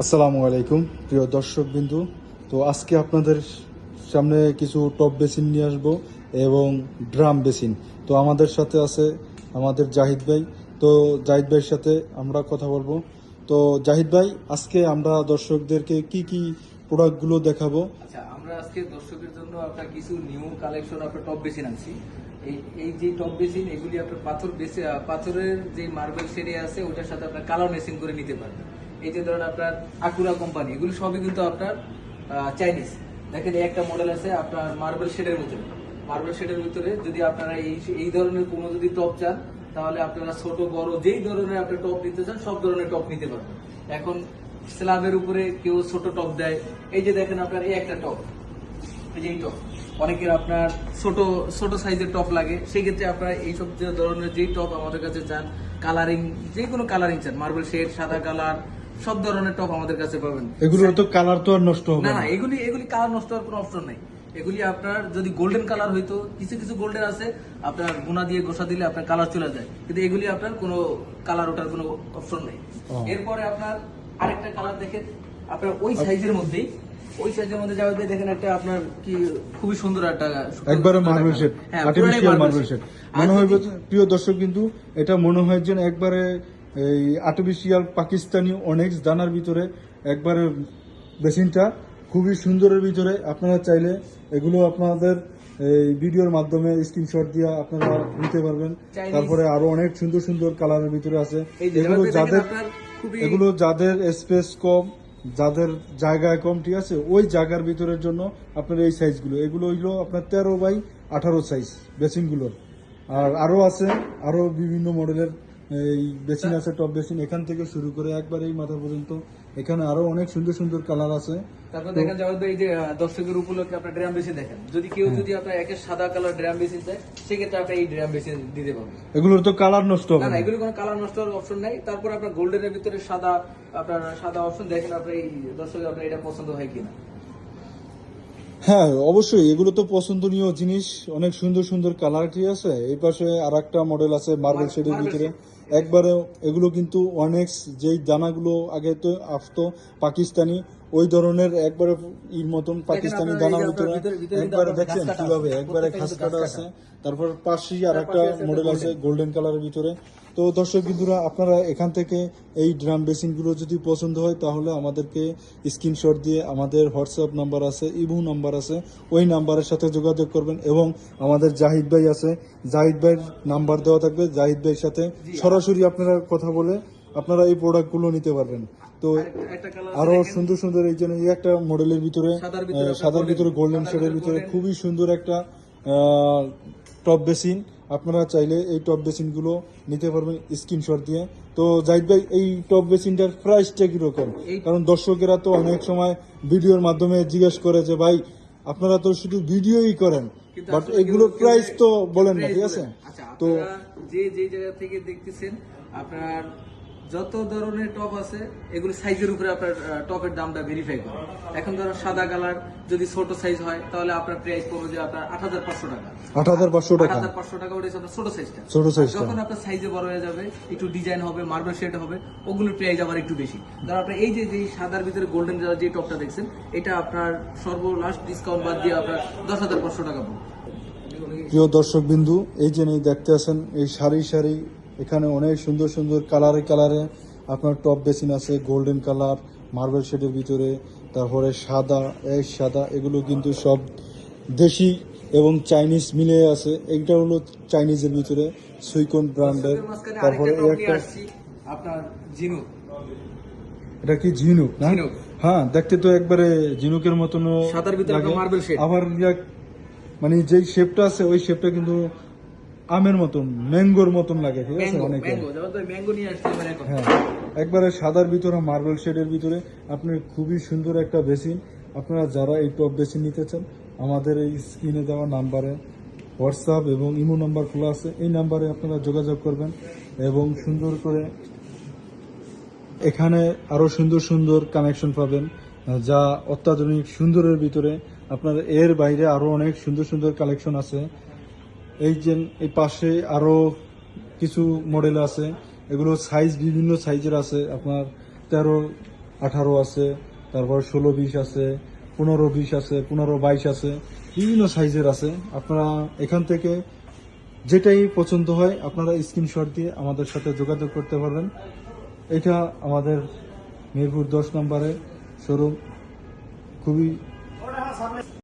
আসসালামু আলাইকুম প্রিয় দর্শকবিন্দু। তো আজকে আপনাদের সামনে কিছু টপ বেসিন নিয়ে আসবো এবং ড্রাম বেসিন। তো আমাদের সাথে আছে আমাদের জাহিদ ভাই। তো জাহিদ ভাইয়ের সাথে আমরা কথা বলবো। তো জাহিদ ভাই, আজকে আমরা দর্শকদেরকে কি কি প্রোডাক্টগুলো দেখাবো? আচ্ছা, আমরা আজকে দর্শকের জন্য আপনার কিছু নিউ কালেকশন আপনার টপ বেসিন আনছি। এই এই যে টপ বেসিন এগুলি আপনার পাথরের যে মার্বেল শেডে আছে ওটার সাথে আপনার কালার মেশিন করে নিতে পারবেন। এই যে ধরেন আপনার আকুরা কোম্পানি, এগুলি সবই কিন্তু আপনার চাইনিজ। দেখেন এই একটা মডেল আছে আপনার মার্বেল শেডের ভিতরে যদি আপনারা এই ধরনের কোনো যদি টপ চান, তাহলে আপনারা ছোট বড় যেই ধরনের আপনি টপ নিতে চান সব ধরনের টপ নিতে পারবেন। এখন স্ল্যাবের উপরে কেউ ছোট টপ দেয়, এই যে দেখেন আপনার এই একটা টপ, এই যে এই টপ, অনেকের আপনার ছোট ছোট সাইজের টপ লাগে, সেই ক্ষেত্রে আপনারা এইসব যে ধরনের যেই টপ আমাদের কাছে চান, কালারিং যে কোনো কালারিং চান, মার্বেল শেড, সাদা কালার, সব ধরনের টপ আমাদের কাছে পাবেন। এগুলোর তো কালার তো আর নষ্ট হবে না না? না, এগুলি কালার নষ্ট হওয়ার কোনো অপশন নাই। এগুলি আপনার যদি গোল্ডেন কালার হইতো, কিছু কিছু গোল্ডেন আছে আপনার গুণা দিয়ে ঘষা দিলে আপনার কালার চলে যায়, কিন্তু এগুলি আপনার কোনো কালার ওঠার কোনো অপশন নেই। এরপরে আপনার আরেকটা কালার দেখেন আপনার ওই সাইজের মধ্যেই, যাওয়া দেখেন একটা আপনার কি খুবই সুন্দর একটা একবারে মার্বেল শেড, হ্যাঁ, আর্টিফিশিয়াল পুরাই মার্বেল শেড মনে হয়। প্রিয় দর্শক, কিন্তু এটা মনে হয় যেন একবারে এই আর্টিফিশিয়াল পাকিস্তানি অনেক দানার ভিতরে একবারে বেসিনটা খুবই সুন্দরের ভিতরে। আপনারা চাইলে এগুলো আপনাদের এই ভিডিওর মাধ্যমে স্ক্রিনশট দিয়ে আপনারা নিতে পারবেন। তারপরে আরো অনেক সুন্দর সুন্দর কালারের ভিতরে আছে। এগুলো যাদের স্পেস কম, যাদের জায়গায় কম, ঠিক আছে, ওই জায়গার ভিতরের জন্য আপনার এই সাইজগুলো, এগুলো হইলো আপনার 13x18 সাইজ বেসিনগুলোর। আর আরো আছে, আরো বিভিন্ন মডেলের এই বেসিন আছে, টপ বেসিন, এখান থেকে শুরু করে একবার এই মাথা পর্যন্ত। এখানে আরো অনেক সুন্দর সুন্দর কালার আছে। তারপর দেখেন যাওয়ার এই যে দর্শকের উপলক্ষে আপনার ড্রাম বেসিন দেখেন, যদি কেউ যদি আপনার একে সাদা কালার ড্রাম বেসিন চায়, সেক্ষেত্রে আপনি এই ড্রাম বেসিন দিতে পারবেন। এগুলোর তো কালার নষ্ট হবে না, না? এগুলো কোনো কালার নষ্ট হওয়ার অপশন নাই। তারপর আপনার গোল্ডেনের ভিতরে সাদা, আপনার সাদা অপশন দেখেন আপনার এই দর্শক আপনার এটা পছন্দ হয় কিনা। হ্যাঁ, অবশ্যই এগুলো তো পছন্দনীয় জিনিস, অনেক সুন্দর সুন্দর কালার, ঠিক আছে। এই পাশে আর একটা মডেল আছে মার্বেল শেডের ভিতরে একবারে। এগুলো কিন্তু অনেক, যেই দানাগুলো আগে তো আসতো পাকিস্তানি, ওই ধরনের একবারে ইর মতন পাকিস্তানি দানার ভিতরে একবারে দেখছেন কিভাবে একবারে খাস কাটা আছে। তারপর পাশেই আর একটা মডেল আছে গোল্ডেন কালারের ভিতরে। তো দর্শক বিন্দুরা, আপনারা এখান থেকে এই ড্রাম বেসিনগুলো যদি পছন্দ হয়, তাহলে আমাদেরকে স্ক্রিনশট দিয়ে, আমাদের হোয়াটসঅ্যাপ নাম্বার আছে, ইমো নাম্বার আছে, ওই নাম্বারের সাথে যোগাযোগ করবেন। এবং আমাদের জাহিদ ভাই আছে, জাহিদ ভাইয়ের নাম্বার দেওয়া থাকবে, জাহিদ ভাইয়ের সাথে সরাসরি আপনারা কথা বলে আপনারা এই প্রোডাক্টগুলো নিতে পারবেন। তো আরো সুন্দর সুন্দর এই জন্য এই একটা মডেলের ভিতরে, সাদার ভিতরে গোল্ডেন শেডের ভিতরে খুবই সুন্দর একটা টপ বেসিন। আপনারা চাইলে এই টপ বেসিনগুলো নিতে পারবেন স্ক্রিনশট দিয়ে। তো জাহিদ ভাই, এই টপ বেসিনটার প্রাইসটা কিরকম? কারণ দর্শকেরা তো অনেক সময় ভিডিওর মাধ্যমে জিজ্ঞেস করে যে ভাই, আপনারা তো শুধু ভিডিওই করেন, বাট এগুলোর প্রাইস তো বলেন না, ঠিক আছে? তো যে জায়গা থেকে দেখতেছেন, আপনার যত ধরনের টপ আছে এগুলো সাইজের উপরে আপনার টপের দামটা ভেরিফাই করে। এখন ধরো সাদা কালার যদি ছোট সাইজ হয়, তাহলে আপনার প্রাইস পড়বে যে আপনার 8500 টাকা। 8500 টাকা, 8500 টাকা ওটা আপনার ছোট সাইজটা। ছোট সাইজ যখন আপনার সাইজে বড় হয়ে যাবে, একটু ডিজাইন হবে, মার্বেল শেড হবে, ওগুলোর প্রাইস আবার একটু বেশি। ধরো আপনার এই যে সাদার ভিতরে গোল্ডেন যে টপটা দেখছেন, এটা আপনার সর্বলাস্ট ডিসকাউন্ট বাদ দিয়ে আপনার 10500 টাকা পড়বে। প্রিয় দর্শক বিন্দু, এই যে দেখতে আছেন এই সারি সারি, এখানে অনেক সুন্দর সুন্দর কালারে কালারে আপনার টপ বেসিন আছে। গোল্ডেন কালার, মার্বেল শেডের ভিতরে, তারপরে সাদা, সাদা, এগুলো কিন্তু সব দেশি এবং চাইনিজ মিলে আছে। এইটা হলো চাইনিজের ভিতরে সুইকন ব্র্যান্ডের। তারপরে একটা আপনার ঝিনুক, এটা কি ঝিনুক না? হ্যাঁ, দেখতে তো একবারে ঝিনুকের মতন সাদার ভিতরে মার্বেল শেড। আবার মানে যেই শেপটা আছে ওই শেপটা কিন্তু আমের মতন, ম্যাঙ্গোর মতন লাগে, ঠিক আছে? অনেকে হ্যাঁ, একবারে সাদার ভিতরে মার্বেল শেডের ভিতরে আপনার খুবই সুন্দর একটা বেসিন। আপনারা যারা এই টপ বেসিন নিতে চান, আমাদের এই স্ক্রিনে দেওয়া নাম্বারে হোয়াটসঅ্যাপ এবং ইমো নাম্বার খোলা আছে, এই নাম্বারে আপনারা যোগাযোগ করবেন। এবং সুন্দর করে এখানে আরো সুন্দর সুন্দর কানেকশন পাবেন, যা অত্যাধুনিক সুন্দরের ভিতরে। আপনার এর বাইরে আরো অনেক সুন্দর সুন্দর কালেকশন আছে। এই যে এই পাশে আরো কিছু মডেল আছে, এগুলো সাইজ বিভিন্ন সাইজের আছে। আপনার 13 18 আছে, তারপর 16-20 আছে, 15-20 আছে, 15-22 আছে, বিভিন্ন সাইজের আছে। আপনারা এখান থেকে যেটাই পছন্দ হয় আপনারা স্ক্রিনশট দিয়ে আমাদের সাথে যোগাযোগ করতে পারবেন। এটা আমাদের মিরপুর 10 নম্বরে শোরুম, খুবই